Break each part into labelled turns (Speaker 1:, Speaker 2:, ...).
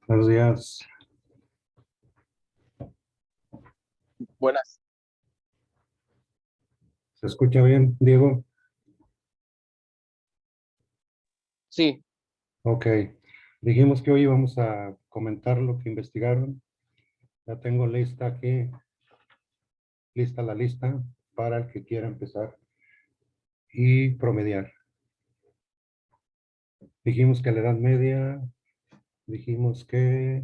Speaker 1: Buenos días.
Speaker 2: Buenas.
Speaker 1: ¿Se escucha bien, Diego?
Speaker 2: Sí,
Speaker 1: Ok. Dijimos que hoy íbamos a comentar lo que investigaron. Ya tengo lista aquí, lista la lista para el que quiera empezar y promediar. Dijimos que la Edad Media, dijimos que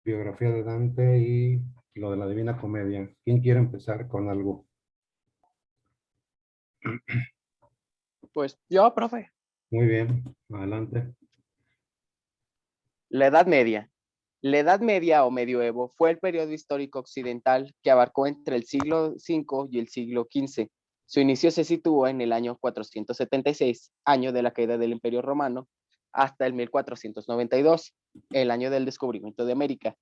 Speaker 1: biografía de Dante y lo de la Divina Comedia. ¿Quién quiere empezar con algo?
Speaker 2: pues yo, profe.
Speaker 1: Muy bien, adelante.
Speaker 2: La Edad Media. La Edad Media o Medioevo fue el periodo histórico occidental que abarcó entre el siglo V y el siglo XV. Su inicio se situó en el año 476, año de la caída del Imperio Romano, hasta el 1492, el año del descubrimiento de América.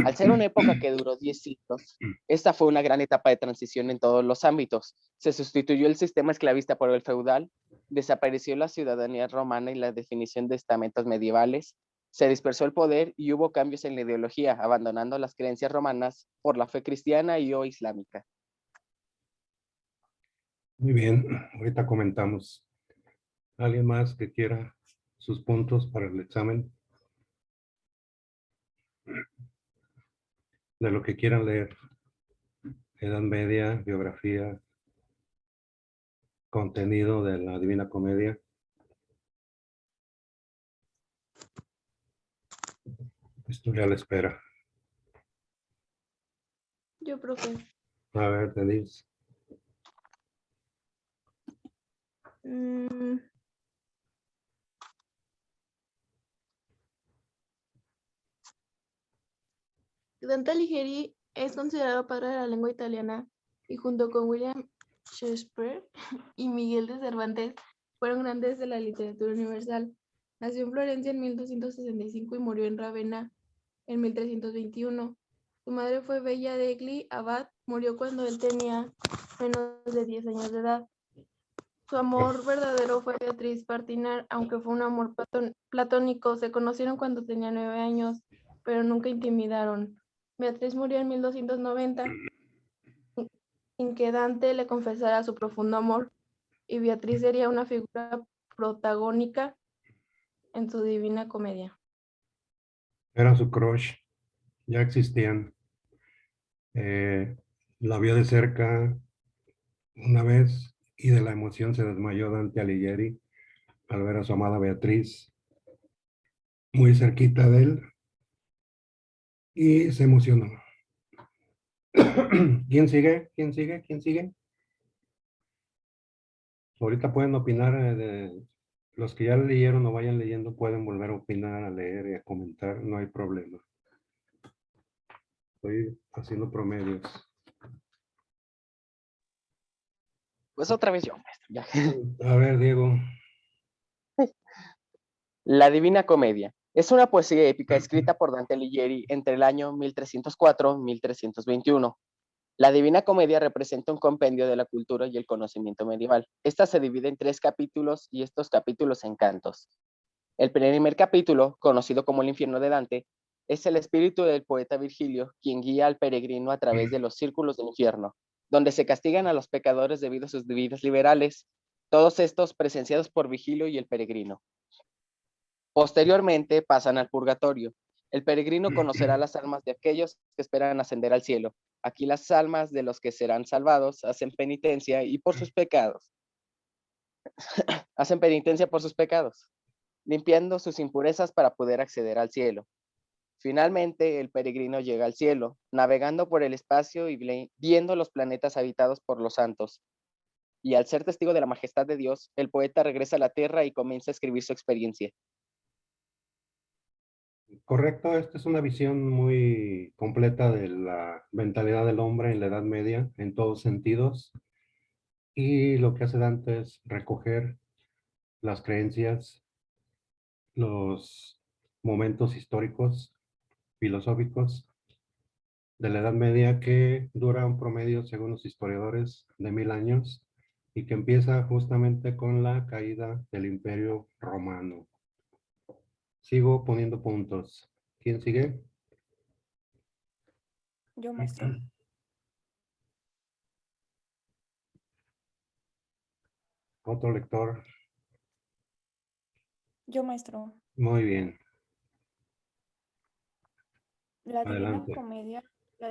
Speaker 2: Al ser una época que duró 10 siglos, esta fue una gran etapa de transición en todos los ámbitos. Se sustituyó el sistema esclavista por el feudal, desapareció la ciudadanía romana y la definición de estamentos medievales, se dispersó el poder y hubo cambios en la ideología, abandonando las creencias romanas por la fe cristiana y o islámica.
Speaker 1: Muy bien, ahorita comentamos. ¿Alguien más que quiera sus puntos para el examen? De lo que quieran leer. Edad Media, biografía, contenido de la Divina Comedia. Estoy a la espera.
Speaker 3: Yo, profe.
Speaker 1: A ver, Denise.
Speaker 3: Dante Alighieri es considerado padre de la lengua italiana y junto con William Shakespeare y Miguel de Cervantes fueron grandes de la literatura universal. Nació en Florencia en 1265 y murió en Ravenna en 1321. Su madre fue Bella degli Abad, murió cuando él tenía menos de 10 años de edad. Su amor verdadero fue Beatriz Partinar, aunque fue un amor platónico. Se conocieron cuando tenía 9 años, pero nunca intimidaron. Beatriz murió en 1290, sin que Dante le confesara su profundo amor, y Beatriz sería una figura protagónica en su Divina Comedia.
Speaker 1: Era su crush. Ya existían. La vio de cerca una vez y de la emoción se desmayó Dante Alighieri al ver a su amada Beatriz muy cerquita de él y se emocionó. ¿Quién sigue? ¿Quién sigue? ¿Quién sigue? Ahorita pueden opinar los que ya leyeron o vayan leyendo, pueden volver a opinar, a leer y a comentar, no hay problema. Estoy haciendo promedios.
Speaker 2: Pues otra vez yo, maestro. Ya.
Speaker 1: A ver, Diego.
Speaker 2: La Divina Comedia es una poesía épica escrita por Dante Alighieri entre el año 1304 y 1321. La Divina Comedia representa un compendio de la cultura y el conocimiento medieval. Esta se divide en 3 capítulos y estos capítulos en cantos. El primer capítulo, conocido como el infierno de Dante, es el espíritu del poeta Virgilio, quien guía al peregrino a través de los círculos del infierno, donde se castigan a los pecadores debido a sus vidas liberales, todos estos presenciados por Virgilio y el peregrino. Posteriormente pasan al purgatorio. El peregrino conocerá las almas de aquellos que esperan ascender al cielo. Aquí las almas de los que serán salvados hacen penitencia y por sus pecados. Hacen penitencia por sus pecados, limpiando sus impurezas para poder acceder al cielo. Finalmente, el peregrino llega al cielo, navegando por el espacio y viendo los planetas habitados por los santos. Y al ser testigo de la majestad de Dios, el poeta regresa a la tierra y comienza a escribir su experiencia.
Speaker 1: Correcto, esta es una visión muy completa de la mentalidad del hombre en la Edad Media, en todos sentidos. Y lo que hace Dante es recoger las creencias, los momentos históricos, filosóficos de la Edad Media que dura un promedio, según los historiadores, de 1000 años y que empieza justamente con la caída del Imperio Romano. Sigo poniendo puntos. ¿Quién sigue?
Speaker 4: Yo, maestro.
Speaker 1: Otro lector.
Speaker 4: Yo, maestro.
Speaker 1: Muy bien.
Speaker 4: La
Speaker 1: Adelante.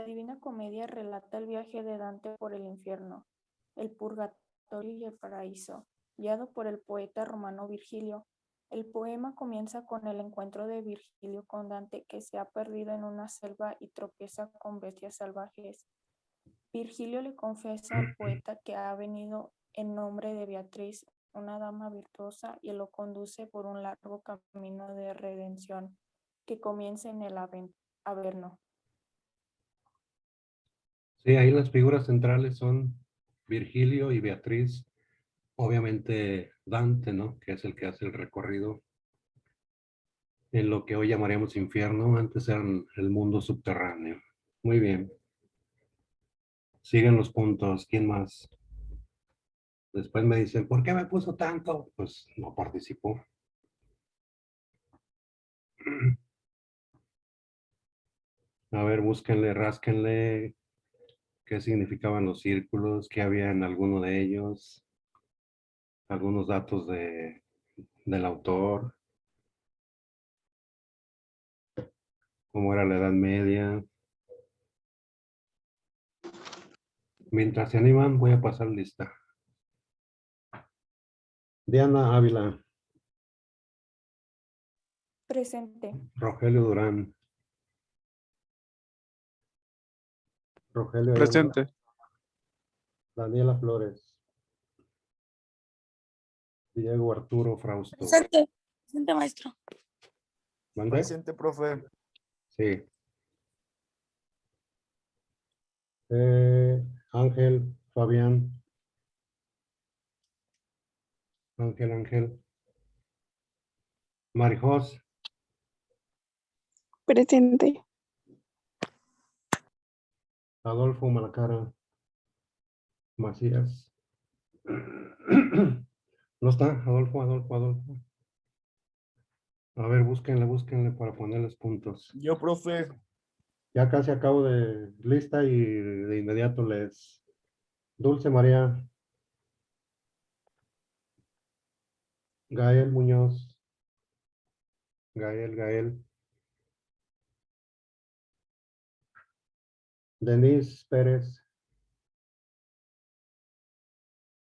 Speaker 4: Divina Comedia relata el viaje de Dante por el infierno, el purgatorio y el paraíso, guiado por el poeta romano Virgilio. El poema comienza con el encuentro de Virgilio con Dante, que se ha perdido en una selva y tropieza con bestias salvajes. Virgilio le confiesa al poeta que ha venido en nombre de Beatriz, una dama virtuosa, y lo conduce por un largo camino de redención que comienza en el Averno.
Speaker 1: Sí, ahí las figuras centrales son Virgilio y Beatriz. Obviamente Dante, ¿no? Que es el que hace el recorrido en lo que hoy llamaríamos infierno. Antes eran el mundo subterráneo. Muy bien. Siguen los puntos. ¿Quién más? Después me dicen, ¿por qué me puso tanto? Pues no participó. A ver, búsquenle, rásquenle qué significaban los círculos, qué había en alguno de ellos, algunos datos del autor, cómo era la Edad Media. Mientras se animan, voy a pasar lista. Diana Ávila,
Speaker 4: Presente.
Speaker 1: Rogelio Durán, Rogelio Ayala,
Speaker 5: Presente.
Speaker 1: Daniela Flores, Diego Arturo Frausto.
Speaker 6: Presente. Presente, maestro.
Speaker 1: ¿Mandé?
Speaker 5: Presente, profe.
Speaker 1: Sí. Ángel, Fabián, Ángel. Marijos,
Speaker 3: Presente.
Speaker 1: Adolfo Malacara, Macías. ¿No está? Adolfo. A ver, búsquenle para ponerles puntos.
Speaker 5: Yo, profe.
Speaker 1: Ya casi acabo de lista y de inmediato les... Dulce María, Gael Muñoz, Gael. Denise Pérez,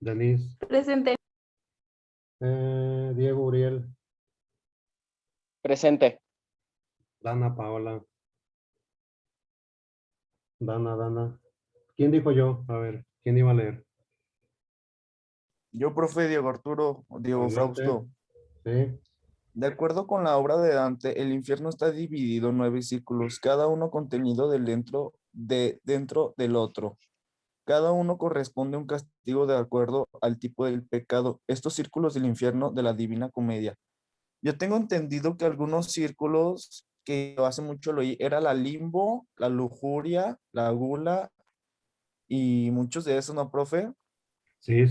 Speaker 1: Denise,
Speaker 3: Presente.
Speaker 1: Diego Uriel,
Speaker 2: Presente.
Speaker 1: Dana Paola, Dana. ¿Quién dijo yo? A ver, ¿quién iba a leer?
Speaker 5: Yo, profe Diego Arturo, o Diego
Speaker 1: Adelante.
Speaker 5: Frausto.
Speaker 1: Sí,
Speaker 5: De acuerdo con la obra de Dante, el infierno está dividido en 9 círculos, cada uno contenido dentro del otro. Cada uno corresponde a un castigo de acuerdo al tipo del pecado. Estos círculos del infierno de la Divina Comedia. Yo tengo entendido que algunos círculos que hace mucho lo oí, era la limbo, la lujuria, la gula y muchos de esos, ¿no, profe?
Speaker 1: sí.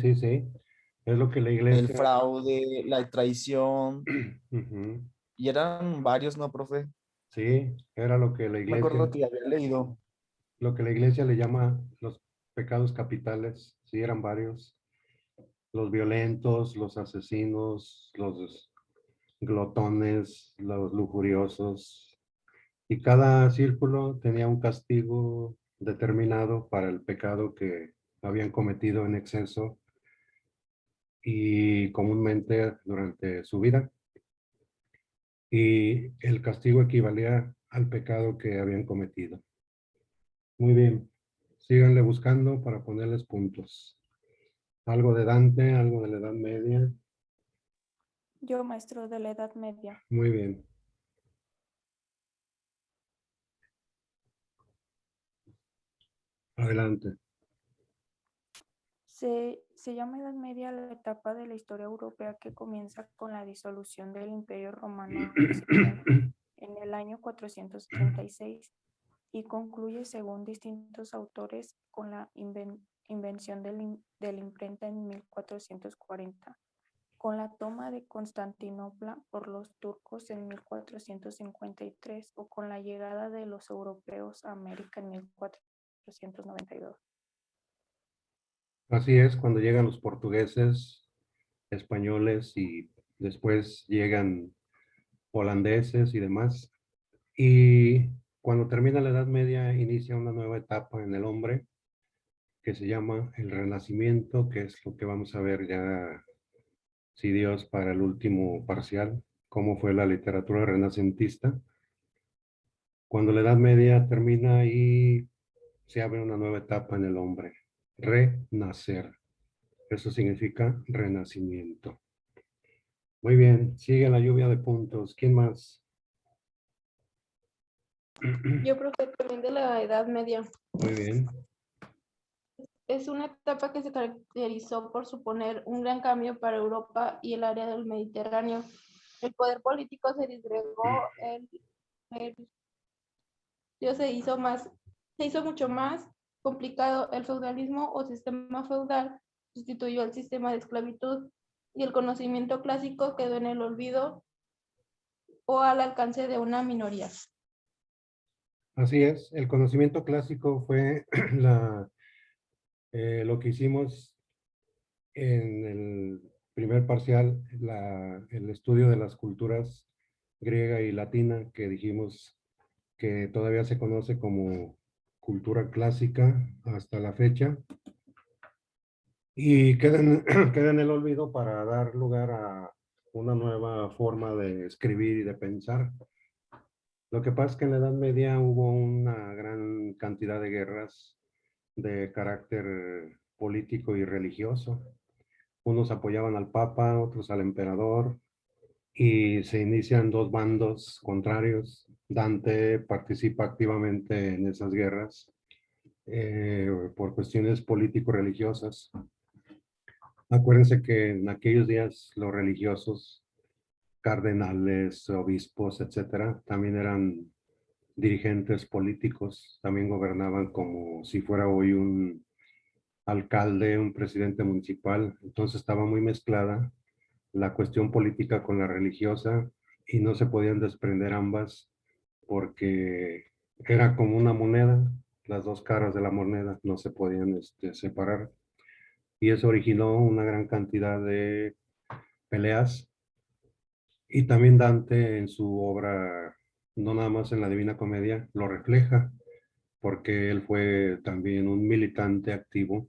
Speaker 1: Es lo que la
Speaker 5: El
Speaker 1: iglesia...
Speaker 5: fraude, la traición,
Speaker 1: Ujú.
Speaker 5: y eran varios, ¿no, profe?
Speaker 1: Sí, era
Speaker 5: Me acuerdo que había leído.
Speaker 1: lo que la iglesia le llama los pecados capitales. Sí, eran varios. Los violentos, los asesinos, los glotones, los lujuriosos. Y cada círculo tenía un castigo determinado para el pecado que habían cometido en exceso y comúnmente durante su vida. Y el castigo equivalía al pecado que habían cometido. Muy bien, síganle buscando para ponerles puntos. Algo de Dante, algo de la Edad Media.
Speaker 4: Yo, maestro de la Edad Media.
Speaker 1: Muy bien. Adelante.
Speaker 4: Se llama Edad Media la etapa de la historia europea que comienza con la disolución del Imperio Romano de Occidente en el año 436 y concluye, según distintos autores, con la invención de la imprenta en 1440. Con la toma de Constantinopla por los turcos en 1453 o con la llegada de los europeos a América en 1492.
Speaker 1: Así es, cuando llegan los portugueses, españoles y después llegan holandeses y demás. Y cuando termina la Edad Media, inicia una nueva etapa en el hombre que se llama el Renacimiento, que es lo que vamos a ver ya, si Dios, para el último parcial, cómo fue la literatura renacentista. Cuando la Edad Media termina y se abre una nueva etapa en el hombre, renacer. Eso significa renacimiento. Muy bien, sigue la lluvia de puntos. ¿Quién más?
Speaker 3: Yo, profe, también de la Edad Media.
Speaker 1: Muy bien.
Speaker 3: Es una etapa que se caracterizó por suponer un gran cambio para Europa y el área del Mediterráneo. El poder político se disgregó, se hizo mucho más complicado. El feudalismo o sistema feudal sustituyó el sistema de esclavitud y el conocimiento clásico quedó en el olvido o al alcance de una minoría.
Speaker 1: Así es, el conocimiento clásico fue lo que hicimos en el primer parcial, el estudio de las culturas griega y latina, que dijimos que todavía se conoce como cultura clásica hasta la fecha, y queda en el olvido para dar lugar a una nueva forma de escribir y de pensar. Lo que pasa es que en la Edad Media hubo una gran cantidad de guerras de carácter político y religioso. Unos apoyaban al Papa, otros al emperador, y se inician dos bandos contrarios. Dante participa activamente en esas guerras por cuestiones político-religiosas. Acuérdense que en aquellos días los religiosos, cardenales, obispos, etcétera, también eran dirigentes políticos, también gobernaban como si fuera hoy un alcalde, un presidente municipal. Entonces estaba muy mezclada la cuestión política con la religiosa y no se podían desprender ambas porque era como una moneda, las dos caras de la moneda no se podían separar, y eso originó una gran cantidad de peleas. Y también Dante en su obra, no nada más en la Divina Comedia, lo refleja, porque él fue también un militante activo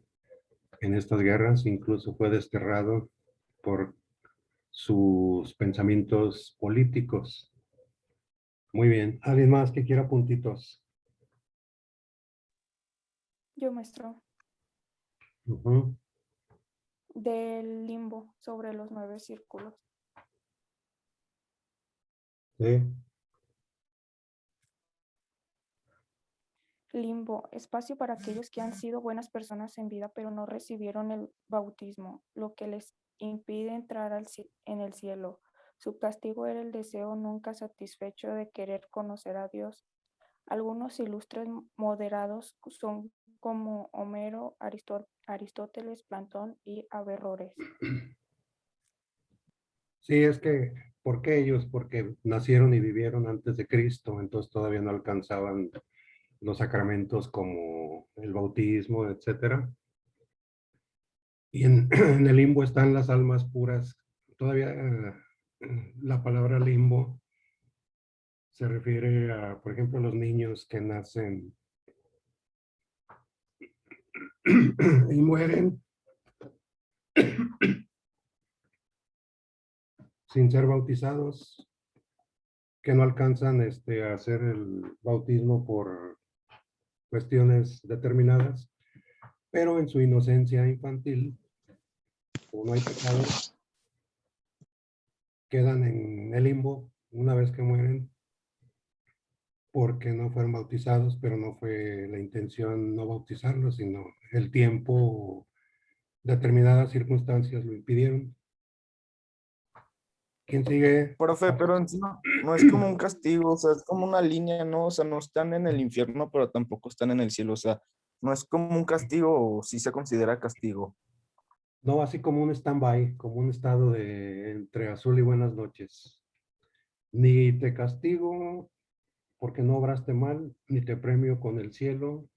Speaker 1: en estas guerras, incluso fue desterrado por sus pensamientos políticos. Muy bien, ¿alguien más que quiera puntitos?
Speaker 4: Yo, maestro,
Speaker 1: Ujú.
Speaker 4: del limbo sobre los 9 círculos.
Speaker 1: Sí.
Speaker 4: Limbo, espacio para aquellos que han sido buenas personas en vida pero no recibieron el bautismo, lo que les impide entrar en el cielo. Su castigo era el deseo nunca satisfecho de querer conocer a Dios. Algunos ilustres moderados son como Homero, Aristóteles, Platón y Averroes.
Speaker 1: Sí, es que, ¿por qué ellos? Porque nacieron y vivieron antes de Cristo, entonces todavía no alcanzaban los sacramentos como el bautismo, etcétera. Y en el limbo están las almas puras. Todavía la palabra limbo se refiere a, por ejemplo, los niños que nacen y mueren sin ser bautizados, que no alcanzan a hacer el bautismo por cuestiones determinadas, pero en su inocencia infantil, como no hay pecado, quedan en el limbo una vez que mueren porque no fueron bautizados, pero no fue la intención no bautizarlos, sino el tiempo, determinadas circunstancias lo impidieron. ¿Quién sigue?
Speaker 5: Profe, pero en sí no es como un castigo, o sea, es como una línea, ¿no? O sea, no están en el infierno, pero tampoco están en el cielo, o sea, no es como un castigo o sí se considera castigo.
Speaker 1: No, así como un stand-by, como un estado de entre azul y buenas noches. Ni te castigo porque no obraste mal, ni te premio con el cielo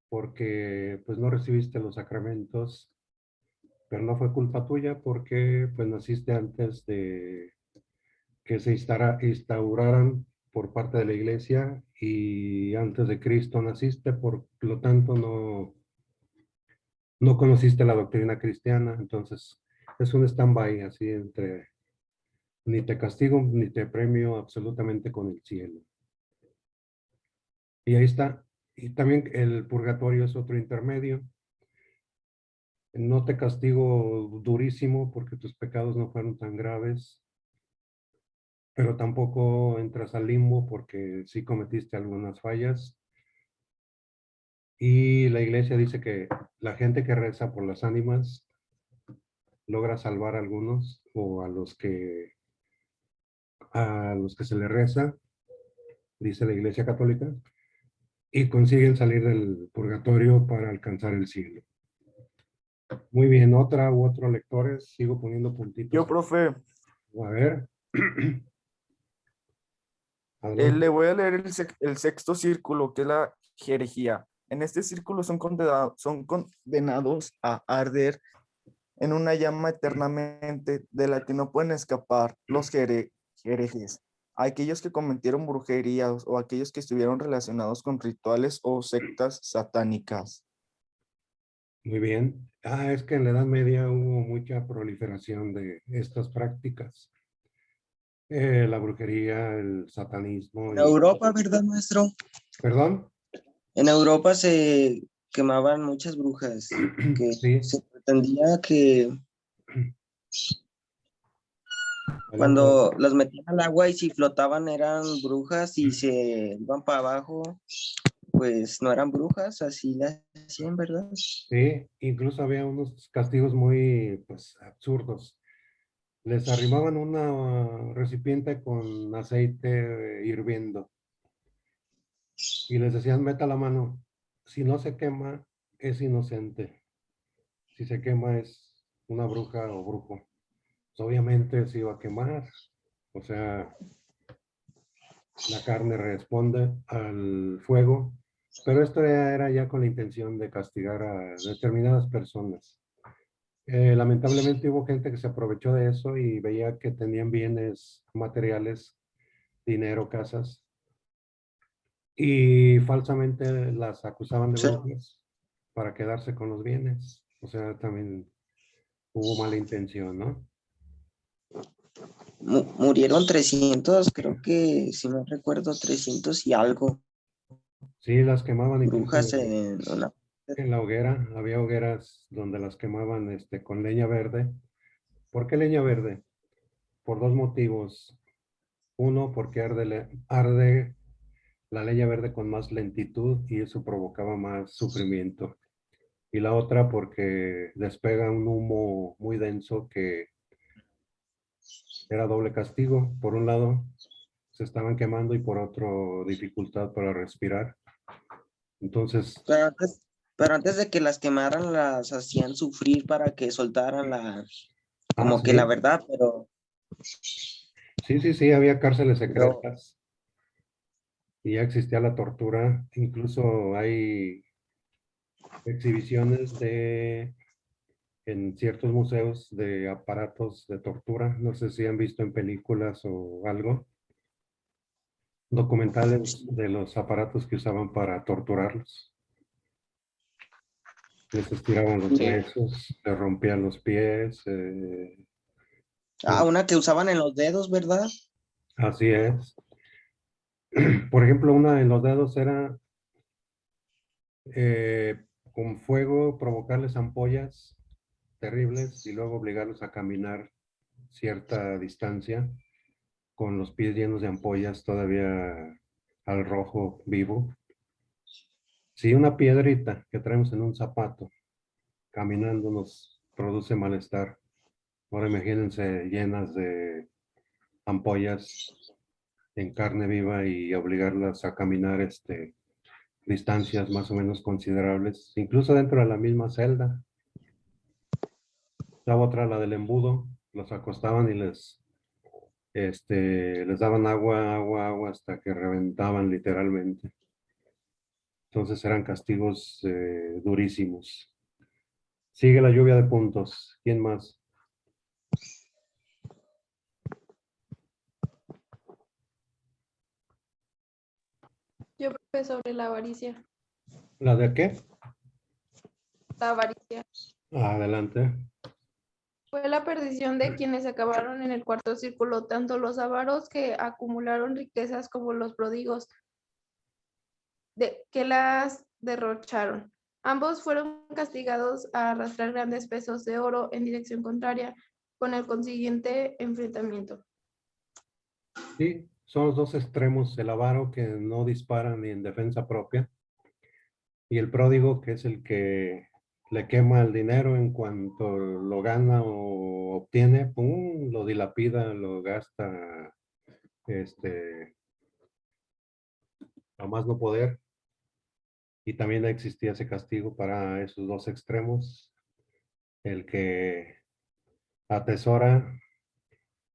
Speaker 1: porque pues no recibiste los sacramentos, pero no fue culpa tuya porque pues naciste antes de que se instauraran por parte de la iglesia y antes de Cristo naciste, por lo tanto no conociste la doctrina cristiana, entonces es un stand-by así entre ni te castigo ni te premio absolutamente con el cielo. Y ahí está. Y también el purgatorio es otro intermedio. No te castigo durísimo porque tus pecados no fueron tan graves, pero tampoco entras al limbo porque sí cometiste algunas fallas. Y la iglesia dice que la gente que reza por las ánimas logra salvar a algunos o a los que se le reza, dice la iglesia católica, y consiguen salir del purgatorio para alcanzar el cielo. Muy bien, otra u otro lectores, sigo poniendo puntitos.
Speaker 5: Yo, profe,
Speaker 1: A ver. Adelante.
Speaker 5: le voy a leer el sexto círculo, que es la herejía. En este círculo son condenados a arder en una llama eternamente de la que no pueden escapar los herejes, aquellos que cometieron brujerías o aquellos que estuvieron relacionados con rituales o sectas satánicas.
Speaker 1: Muy bien. Es que en la Edad Media hubo mucha proliferación de estas prácticas. La brujería, el satanismo.
Speaker 7: En Europa, ¿verdad, maestro?
Speaker 1: ¿Perdón?
Speaker 7: En Europa se quemaban muchas brujas, que
Speaker 1: Sí.
Speaker 7: se pretendía que
Speaker 1: Adelante.
Speaker 7: cuando las metían al agua y si flotaban eran brujas y se iban para abajo, pues no eran brujas, así las hacían, ¿verdad?
Speaker 1: Sí, incluso había unos castigos muy, pues, absurdos. Les arrimaban una recipiente con aceite hirviendo y les decían, meta la mano. Si no se quema, es inocente. Si se quema, es una bruja o brujo. Pues obviamente se iba a quemar. O sea, la carne responde al fuego. Pero esto era ya con la intención de castigar a determinadas personas. Lamentablemente hubo gente que se aprovechó de eso y veía que tenían bienes materiales, dinero, casas, y falsamente las acusaban de
Speaker 7: Sí.
Speaker 1: brujas para quedarse con los bienes. O sea, también hubo mala intención, ¿no?
Speaker 7: Murieron 300, creo que, si no recuerdo, 300 y algo
Speaker 1: Sí, las quemaban incluso
Speaker 7: brujas en una...
Speaker 1: en la hoguera. Había hogueras donde las quemaban con leña verde. ¿Por qué leña verde? Por dos motivos. Uno, porque arde la leña verde con más lentitud y eso provocaba más sufrimiento. Y la otra porque despega un humo muy denso que era doble castigo. Por un lado, se estaban quemando y por otro, dificultad para respirar. Entonces,
Speaker 7: Pero antes de que las quemaran, las hacían sufrir para que soltaran como que
Speaker 1: sí,
Speaker 7: la verdad, pero
Speaker 1: sí, había cárceles
Speaker 7: pero
Speaker 1: secretas y ya existía la tortura. Incluso hay exhibiciones en ciertos museos de aparatos de tortura. No sé si han visto en películas o algo, documentales de los aparatos que usaban para torturarlos. Les estiraban los
Speaker 7: sí.
Speaker 1: huesos, les rompían los pies.
Speaker 7: Una que usaban en los dedos, ¿verdad?
Speaker 1: Así es. Por ejemplo, una en los dedos era con fuego provocarles ampollas terribles y luego obligarlos a caminar cierta distancia con los pies llenos de ampollas todavía al rojo vivo. Si una piedrita que traemos en un zapato caminando nos produce malestar, ahora imagínense llenas de ampollas en carne viva y obligarlas a caminar distancias más o menos considerables, incluso dentro de la misma celda. La otra, la del embudo, los acostaban y les daban agua, agua, agua hasta que reventaban literalmente. Entonces eran castigos durísimos. Sigue la lluvia de puntos. ¿Quién más?
Speaker 3: Yo profe sobre la avaricia.
Speaker 1: ¿La de qué?
Speaker 3: La avaricia
Speaker 1: Adelante.
Speaker 3: fue la perdición de quienes acabaron en el cuarto círculo, tanto los avaros que acumularon riquezas como los pródigos que las derrocharon. Ambos fueron castigados a arrastrar grandes pesos de oro en dirección contraria, con el consiguiente enfrentamiento.
Speaker 1: Sí, son los dos extremos, el avaro que no dispara ni en defensa propia y el pródigo que es el que le quema el dinero en cuanto lo gana o obtiene, ¡pum!, lo dilapida, lo gasta, a más no poder. Y también existía ese castigo para esos dos extremos, el que atesora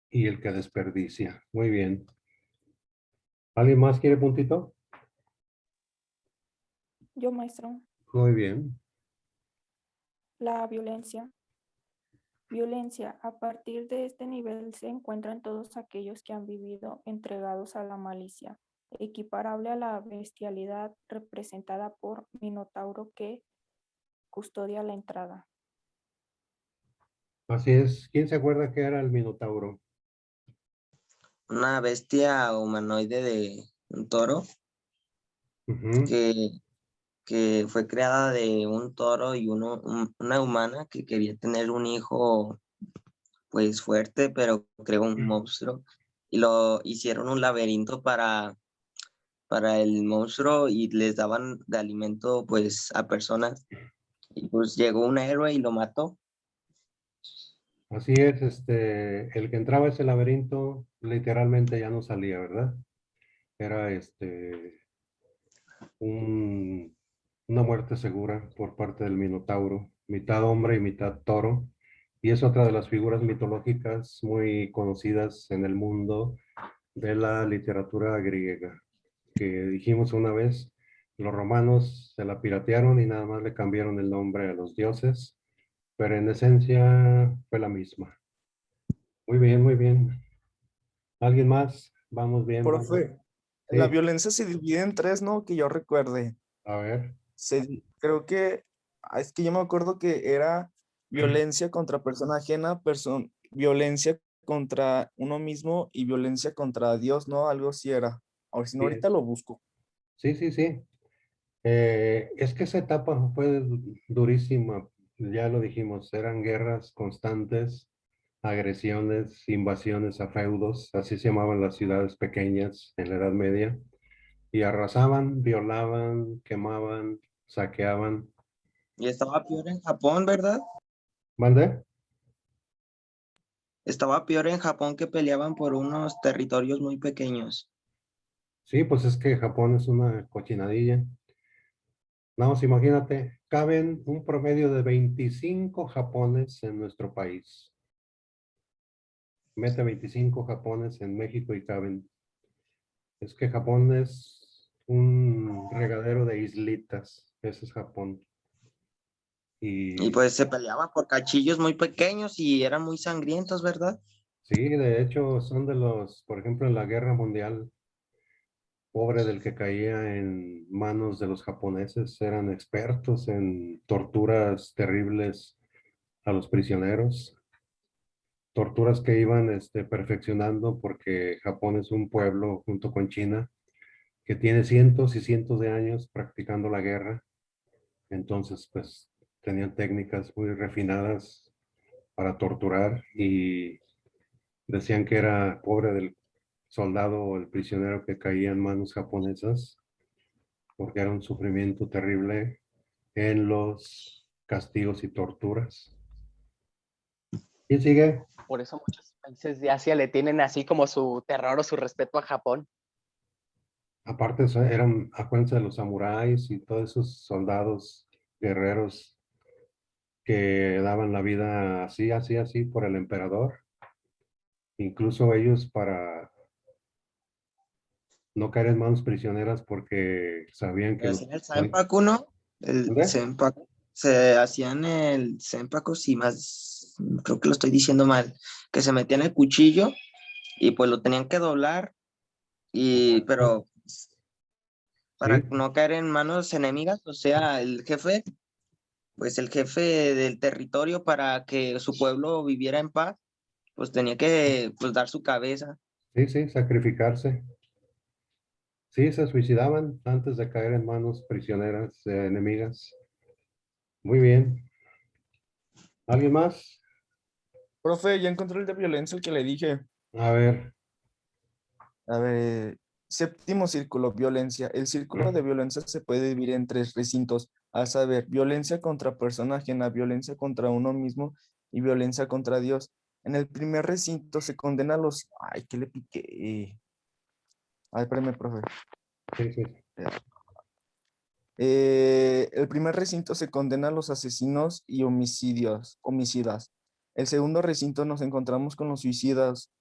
Speaker 1: y el que desperdicia. Muy bien. ¿Alguien más quiere puntito?
Speaker 4: Yo, maestro.
Speaker 1: Muy bien.
Speaker 4: La violencia. Violencia. A partir de este nivel se encuentran todos aquellos que han vivido entregados a la malicia, equiparable a la bestialidad representada por Minotauro que custodia la entrada.
Speaker 1: Así es. ¿Quién se acuerda que era el Minotauro?
Speaker 7: Una bestia humanoide de un toro
Speaker 1: Ujú.
Speaker 7: que fue creada de un toro y una humana que quería tener un hijo pues fuerte, pero creó un monstruo y lo hicieron un laberinto para el monstruo y les daban de alimento pues a personas y pues llegó un héroe y lo mató.
Speaker 1: Así es, el que entraba a ese laberinto literalmente ya no salía, ¿verdad? Era una muerte segura por parte del Minotauro, mitad hombre y mitad toro. Y es otra de las figuras mitológicas muy conocidas en el mundo de la literatura griega, que dijimos una vez, los romanos se la piratearon y nada más le cambiaron el nombre a los dioses, pero en esencia fue la misma. Muy bien, muy bien. ¿Alguien más? Vamos bien, vamos.
Speaker 5: Profe, la
Speaker 1: Sí,
Speaker 5: violencia se divide en tres, ¿no? Que yo recuerde.
Speaker 1: a ver.
Speaker 5: Creo que, es que yo me acuerdo que era violencia contra persona ajena, violencia contra uno mismo y violencia contra Dios, ¿no? Algo así era. A ver si no,
Speaker 1: Sí,
Speaker 5: ahorita lo busco.
Speaker 1: sí, sí, sí. Es que esa etapa fue durísima, ya lo dijimos, eran guerras constantes, agresiones, invasiones a feudos, así se llamaban las ciudades pequeñas en la Edad Media, y arrasaban, violaban, quemaban, saqueaban.
Speaker 7: Y estaba peor en Japón, ¿verdad?
Speaker 1: ¿Mande?
Speaker 7: Estaba peor en Japón que peleaban por unos territorios muy pequeños.
Speaker 1: Sí, pues es que Japón es una cochinadilla. Vamos, imagínate, caben un promedio de 25 Japones en nuestro país. Mete 25 Japones en México y caben. Es que Japón es un regadero de islitas. Ese es Japón.
Speaker 7: Y
Speaker 1: Y
Speaker 7: pues se peleaba por cachillos muy pequeños y eran muy sangrientos, ¿verdad?
Speaker 1: sí, de hecho, son de los, por ejemplo, en la Guerra Mundial, pobre del que caía en manos de los japoneses, eran expertos en torturas terribles a los prisioneros. Torturas que iban perfeccionando porque Japón es un pueblo junto con China que tiene cientos y cientos de años practicando la guerra. Entonces, pues tenían técnicas muy refinadas para torturar y decían que era pobre del soldado o el prisionero que caía en manos japonesas porque era un sufrimiento terrible en los castigos y torturas. ¿Quién sigue?
Speaker 2: Por eso muchos países de Asia le tienen así como su terror o su respeto a Japón.
Speaker 1: Aparte, eran, acuérdense de los samuráis y todos esos soldados guerreros que daban la vida así, así, así por el emperador. Incluso ellos para no caer en manos prisioneras porque sabían que los...
Speaker 7: Hacían el Senpaku, ¿no? El
Speaker 1: ¿Dónde?
Speaker 7: Senpaku. Se hacían el Senpaku, si más, creo que lo estoy diciendo mal, que se metían el cuchillo y pues lo tenían que doblar, pero para
Speaker 1: Sí,
Speaker 7: no caer en manos enemigas, o sea, el jefe, pues el jefe del territorio para que su pueblo viviera en paz, pues tenía que pues, dar su cabeza.
Speaker 1: sí, sí, sacrificarse. Sí, se suicidaban antes de caer en manos prisioneras enemigas. Muy bien. ¿Alguien más?
Speaker 5: Profe, ya encontré el de violencia el que le dije.
Speaker 1: A ver.
Speaker 5: A ver, séptimo círculo, violencia. El círculo de violencia se puede dividir en tres recintos, a saber, violencia contra persona ajena, violencia contra uno mismo y violencia contra Dios. En el primer recinto se condena a los... Ay, ¿qué le piqué? Ay, espérame, profe.
Speaker 1: Sí, sí.
Speaker 5: El primer recinto se condena a los asesinos y homicidas. El segundo recinto nos encontramos con los suicidas,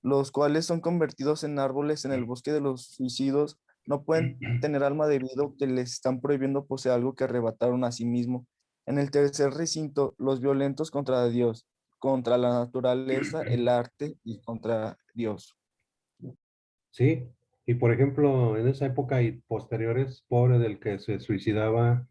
Speaker 5: los cuales son convertidos en árboles en el bosque de los suicidos. No pueden tener alma debido a que les están prohibiendo poseer algo que arrebataron a sí mismo. En el tercer recinto, los violentos contra Dios, contra la naturaleza, el arte y contra Dios.
Speaker 1: Sí. Y por ejemplo, en esa época y posteriores, pobre del que se suicidaba,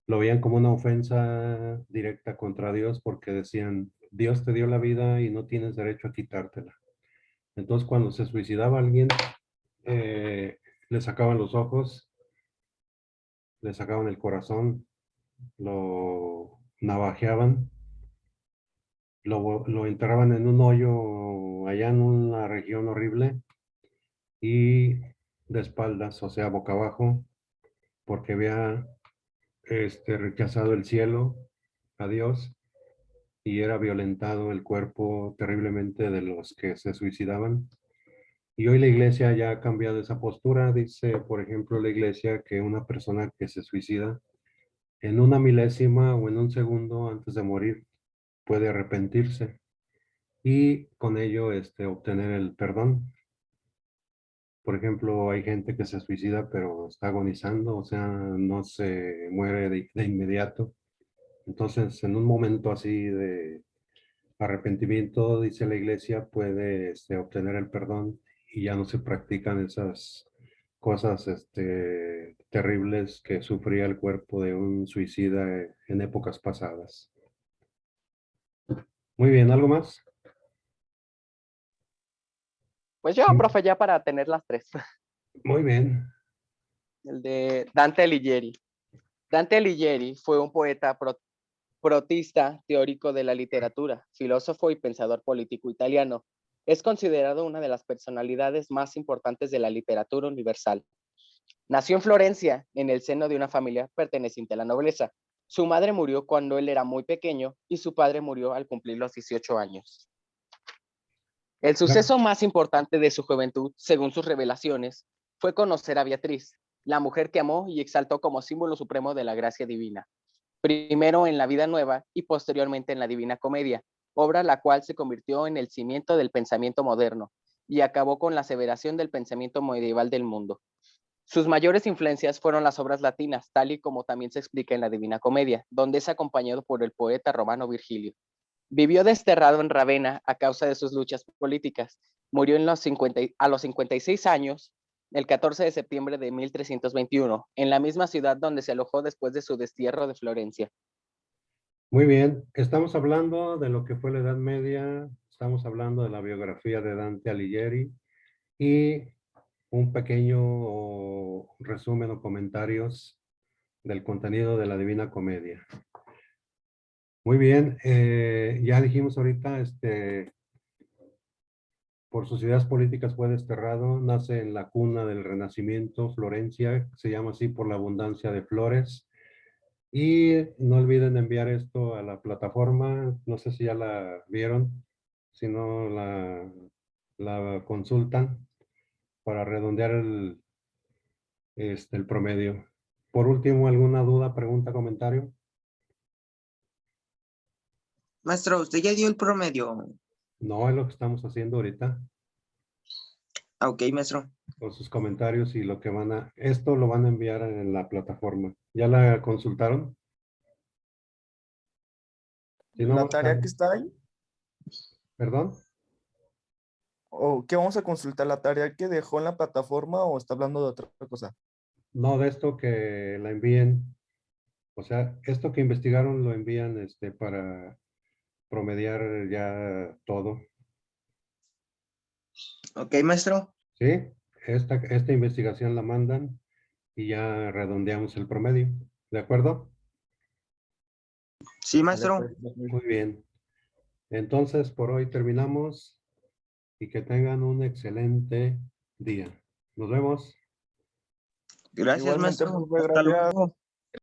Speaker 1: lo veían como una ofensa directa contra Dios porque decían, Dios te dio la vida y no tienes derecho a quitártela. Entonces, cuando se suicidaba alguien, le sacaban los ojos, le sacaban el corazón, lo navajeaban, lo enterraban en un hoyo allá en una región horrible y de espaldas, o sea, boca abajo, porque había rechazado el cielo a Dios y era violentado el cuerpo terriblemente de los que se suicidaban. Y hoy la iglesia ya ha cambiado esa postura. Dice, por ejemplo, la iglesia que una persona que se suicida en una milésima o en un segundo antes de morir puede arrepentirse y con ello obtener el perdón. Por ejemplo, hay gente que se suicida pero está agonizando, o sea, no se muere de inmediato. Entonces, en un momento así de arrepentimiento, dice la iglesia, puede obtener el perdón y ya no se practican esas cosas terribles que sufría el cuerpo de un suicida en épocas pasadas. Muy bien, ¿algo más?
Speaker 2: Pues yo,
Speaker 1: Sí.
Speaker 2: profe, ya para tener las tres.
Speaker 1: Muy bien.
Speaker 2: El de Dante Alighieri. Dante Alighieri fue un poeta protista, teórico de la literatura, filósofo y pensador político italiano. Es considerado una de las personalidades más importantes de la literatura universal. Nació en Florencia, en el seno de una familia perteneciente a la nobleza. Su madre murió cuando él era muy pequeño y su padre murió al cumplir los 18 años. El suceso más importante de su juventud, según sus revelaciones, fue conocer a Beatriz, la mujer que amó y exaltó como símbolo supremo de la gracia divina. Primero en la Vida Nueva y posteriormente en la Divina Comedia, obra la cual se convirtió en el cimiento del pensamiento moderno y acabó con la aseveración del pensamiento medieval del mundo. Sus mayores influencias fueron las obras latinas, tal y como también se explica en la Divina Comedia, donde es acompañado por el poeta romano Virgilio. Vivió desterrado en Ravenna a causa de sus luchas políticas. Murió a los 56 años, el 14 de septiembre de 1321, en la misma ciudad donde se alojó después de su destierro de Florencia.
Speaker 1: Muy bien. Estamos hablando de lo que fue la Edad Media, estamos hablando de la biografía de Dante Alighieri y un pequeño resumen o comentarios del contenido de la Divina Comedia. Muy bien, ya dijimos ahorita, por sus ideas políticas fue desterrado, nace en la cuna del Renacimiento, Florencia, se llama así por la abundancia de flores. Y no olviden enviar esto a la plataforma, no sé si ya la vieron, si no la consultan para redondear el promedio. Por último, ¿alguna duda, pregunta, comentario?
Speaker 7: Maestro, usted ya dio el promedio.
Speaker 1: No es lo que estamos haciendo ahorita,
Speaker 7: Ah, ok, maestro.
Speaker 1: con sus comentarios y lo que esto lo van a enviar en la plataforma. ¿Ya la consultaron? Si no,
Speaker 5: La
Speaker 1: más
Speaker 5: tarea
Speaker 1: tarde.
Speaker 5: que está ahí,
Speaker 1: ¿Perdón?
Speaker 5: ¿o qué vamos a consultar? ¿La tarea que dejó en la plataforma o está hablando de otra cosa?
Speaker 1: No, de esto que la envíen. O sea, esto que investigaron lo envían para promediar ya todo.
Speaker 7: Ok, maestro.
Speaker 1: ¿Sí? Esta investigación la mandan y ya redondeamos el promedio. ¿De acuerdo?
Speaker 7: Sí,
Speaker 5: Sale,
Speaker 7: maestro.
Speaker 5: pues.
Speaker 1: Muy bien. Entonces, por hoy terminamos y que tengan un excelente día. Nos vemos.
Speaker 7: Gracias,
Speaker 5: Igualmente,
Speaker 7: maestro.
Speaker 5: profe,
Speaker 7: Hasta
Speaker 5: gracias.
Speaker 7: luego.